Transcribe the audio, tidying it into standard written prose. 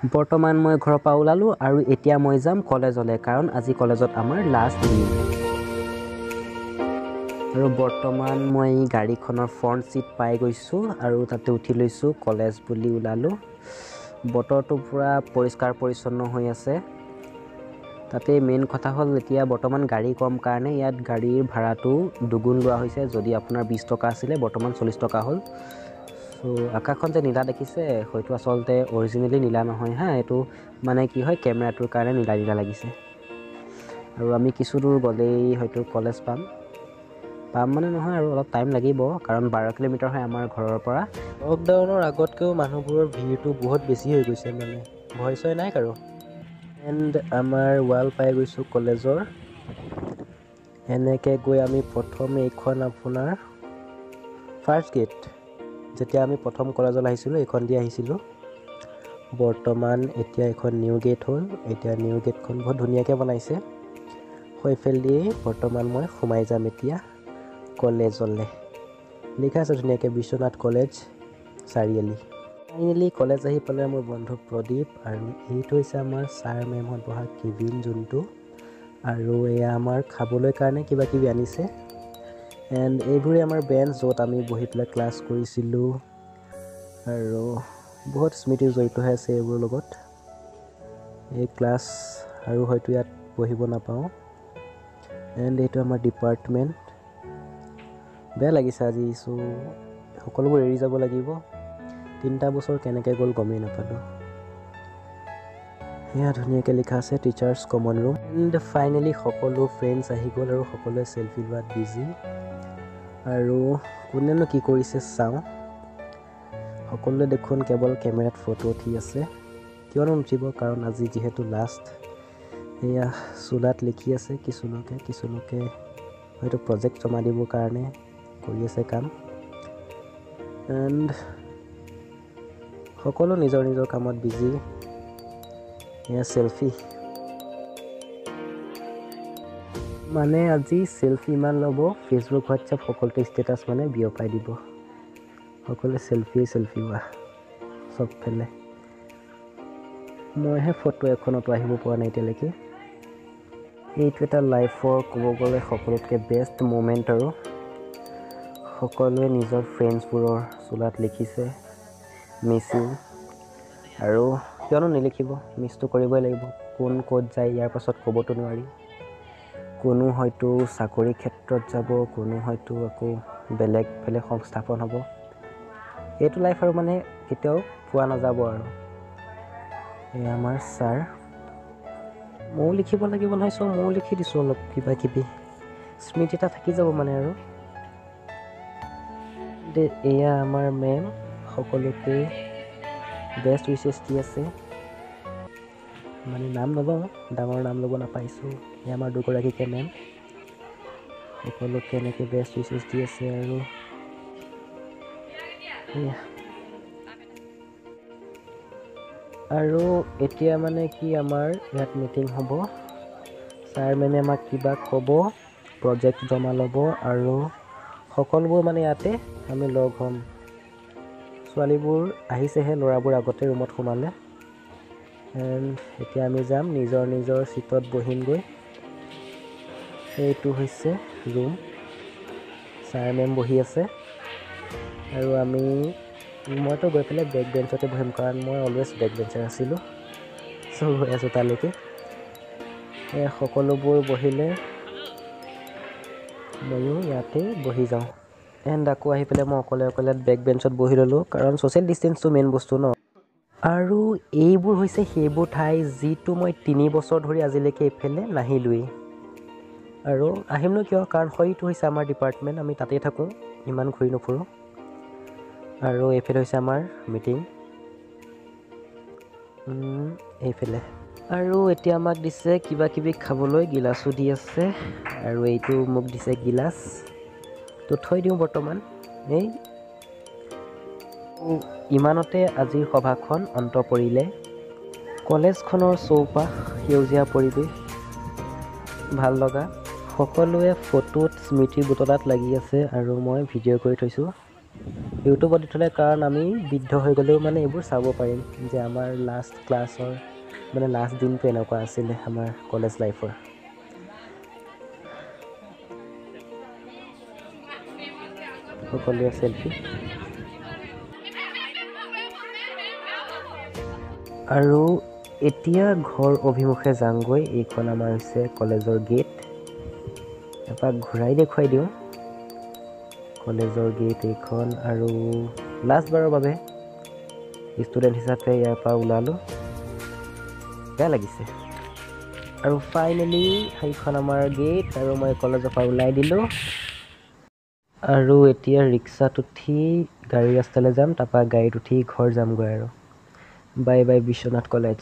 বৰ্তমান মই ঘৰৰ পৰা ওলালোঁ আৰু এতিয়া মই যাম কলেজলৈ, কাৰণ আজি কলেজত আমাৰ লাষ্ট দিন। আৰু বৰ্তমান মই গাড়ীখনৰ ফ্ৰণ্ট ছিট পাই গৈছোঁ আৰু তাতে উঠি লৈছোঁ, কলেজ বুলি ওলালোঁ। বতৰটো পূৰা পৰিষ্কাৰ পৰিচ্ছন্ন হৈ আছে। তাতে মেইন কথা হ'ল এতিয়া বৰ্তমান গাড়ী কম কাৰণে ইয়াত গাড়ীৰ ভাড়াটো দুগুণ লোৱা হৈছে। যদি আপোনাৰ 20 টকা আছিলে বৰ্তমান 40 টকা হ'ল। চ' আকাশখন যে নীলা দেখিছে হয়তো আচলতে অৰিজিনেলি নীলা নহয় হা, এইটো মানে কি হয় কেমেৰাটোৰ কাৰণে নীলা নীলা লাগিছে। আৰু আমি কিছু দূৰ গ'লেই হয়তো কলেজ পাম মানে নহয় আৰু অলপ টাইম লাগিব, কাৰণ 12 কিলোমিটাৰ হয় আমাৰ ঘৰৰ পৰা। লকডাউনৰ আগতকৈও মানুহবোৰৰ ভিৰটো বহুত বেছি হৈ গৈছে, মানে ভয় চয় নাই কাৰো। এণ্ড আমাৰ ৱাল পাই গৈছোঁ কলেজৰ। এনেকৈ গৈ আমি প্ৰথম এইখন আপোনাৰ ফাৰ্ষ্ট গেট, যেতিয়া আমি প্ৰথম কলেজলৈ আহিছিলোঁ এইখন দি আহিছিলোঁ। বৰ্তমান এতিয়া এইখন নিউ গেট হ'ল। এতিয়া নিউ গেটখন বহুত ধুনীয়াকৈ বনাইছে। সেইফালেদি বৰ্তমান মই সোমাই যাম এতিয়া কলেজলৈ। লিখা আছে ধুনীয়াকৈ বিশ্বনাথ কলেজ চাৰিআলি। ফাইনেলি কলেজ আহি পালে মোৰ বন্ধু প্ৰদীপ, আৰু এইটো হৈছে আমাৰ ছাৰ মেমহঁত বহা কেবিন যোনটো, আৰু এয়া আমাৰ খাবলৈ কাৰণে কিবা কিবি আনিছে। এণ্ড এইবোৰে আমাৰ বেঞ্চ য'ত আমি বহি পেলাই ক্লাছ কৰিছিলোঁ, আৰু বহুত স্মৃতি জড়িত হৈ আছে এইবোৰৰ লগত। এই ক্লাছ আৰু হয়তো ইয়াত পঢ়িব নাপাওঁ। এণ্ড এইটো আমাৰ ডিপাৰ্টমেণ্ট। বেয়া লাগিছে আজি, চ' সকলোবোৰ এৰি যাব লাগিব। 3টা বছৰ কেনেকৈ গ'ল গমেই নাপালোঁ। সেয়া ধুনীয়াকৈ লিখা আছে teachers common room. And finally সকলো ফ্ৰেণ্ডছ আহি গ'ল আৰু সকলোৱে চেল্ফি লোৱাত বিজি। আৰু কোনেনো কি কৰিছে চাওঁ। সকলোৱে দেখোন কেৱল কেমেৰাত ফটো উঠি আছে। কিয়নো নুঠিব, কাৰণ আজি যিহেতু লাষ্ট। এয়া চোলাত লিখি আছে কিছু লোকে হয়তো প্ৰজেক্ট জমা দিবৰ কাৰণে কৰি আছে কাম। এণ্ড সকলো নিজৰ নিজৰ কামত বিজি। এয়া চেল্ফি, মানে আজি চেল্ফি ইমান ল'ব, ফেচবুক হোৱাটছআপ সকলোতে ষ্টেটাছ মানে বিয়পাই দিব। সকলোৱে চেল্ফি লোৱা চবফালে। মইহে ফটো এখনতো আহিব পৰা নাই এতিয়ালৈকে। এইটো এটা লাইফৰ ক'ব গ'লে সকলোতকৈ বেষ্ট মুমেণ্ট, আৰু সকলোৱে নিজৰ ফ্ৰেণ্ডছবোৰৰ চোলাত লিখিছে মিছ ইউ। আৰু কিয়নো নিলিখিব, মিছটো কৰিবই লাগিব। কোন ক'ত যায় ইয়াৰ পাছত ক'বতো নোৱাৰি। কোনো হয়তো চাকৰি ক্ষেত্ৰত যাব, কোনো হয়তো আকৌ বেলেগ সংস্থাপন হ'ব। এইটো লাইফ আৰু মানে কেতিয়াও পোৱা নাযাব আৰু। এই আমাৰ ছাৰ, ময়ো লিখিব লাগিব নহয়, চ' ময়ো লিখি দিছোঁ অলপ কিবা কিবি, স্মৃতি এটা থাকি যাব মানে আৰু। এয়া আমাৰ মেম, সকলোকে বেষ্ট উইচেছ দি আছে। মানে নাম নলওঁ, ডাঙৰ নাম ল'ব নাপাইছোঁ। এয়া আমাৰ দুগৰাকীকে মেম, সকলোকে এনেকৈ বেষ্ট উইচেছ দি আছে। আৰু আৰু এতিয়া মানে কি আমাৰ ইয়াত মিটিং হ'ব। ছাৰ মেমে আমাক কিবা ক'ব, প্ৰজেক্ট জমা ল'ব, আৰু সকলোবোৰ মানে ইয়াতে আমি লগ হ'ম। ছোৱালীবোৰ আহিছেহে, ল'ৰাবোৰ আগতে ৰুমত সোমালে। এণ্ড এতিয়া আমি যাম নিজৰ নিজৰ ছিটত বহিমগৈ। এইটো হৈছে ৰুম, ছাৰ মেম বহি আছে, আৰু মইতো গৈ পেলাই বেক বেঞ্চতে বহিম, কাৰণ মই অলৱেজ বেক বেঞ্চাৰ আছিলোঁ। চ' গৈ আছোঁ তালৈকে। সকলোবোৰ বহিলে ময়ো ইয়াতে বহি যাওঁ। এণ্ড আকৌ আহি পেলাই মই অকলে বেক বেঞ্চত বহি ল'লোঁ, কাৰণ ছ'চিয়েল ডিষ্টেঞ্চটো মেইন বস্তু ন। আৰু এইবোৰ হৈছে সেইবোৰ ঠাই যিটো মই 3 বছৰ ধৰি আজিলৈকে এইফালে নাহিলোৱেই। আৰু আহিমনো কিয়, কাৰণ সেইটো হৈছে আমাৰ ডিপাৰ্টমেণ্ট, আমি তাতেই থাকোঁ, ইমান ঘূৰি নুফুৰোঁ। আৰু এইফালে হৈছে আমাৰ মিটিং, এইফালে। আৰু এতিয়া আমাক দিছে কিবা কিবি খাবলৈ, গিলাচো দি আছে, আৰু এইটো মোক দিছে গিলাচ, তো থৈ দিওঁ বৰ্তমান। ইমানতে আজিৰ সভাখন অন্ত পৰিলে। কলেজখনৰ চৌপাশ, সেউজীয়া পৰিৱেশ, ভাল লগা। সকলোৱে ফটোত স্মৃতিৰ বুটলাত লাগি আছে, আৰু মই ভিডিঅ' কৰি থৈছোঁ। ইউটিউবত দি থ'লে কাৰণ আমি বৃদ্ধ হৈ গ'লেও মানে এইবোৰ চাব পাৰিম যে আমাৰ লাষ্ট ক্লাছৰ মানে লাষ্ট দিনটো এনেকুৱা আছিলে আমাৰ কলেজ লাইফৰ। সকলোৱে চেল্ফি। আৰু এতিয়া ঘৰ অভিমুখে যামগৈ। এইখন আমাৰ হৈছে কলেজৰ গেট। এপাক ঘূৰাই দেখুৱাই দিওঁ কলেজৰ গেট এইখন। আৰু লাষ্টবাৰৰ বাবে ষ্টুডেণ্ট হিচাপে ইয়াৰ পৰা ওলালোঁ, বেয়া লাগিছে। আৰু ফাইনেলি সেইখন আমাৰ গেট, আৰু মই কলেজৰ পৰা ওলাই দিলোঁ। আৰু এতিয়া ৰিক্সাত উঠি গাড়ী ৰাস্তালৈ যাম, তাৰপৰা গাড়ীত উঠি ঘৰ যামগৈ আৰু। Bye bye Biswanath college.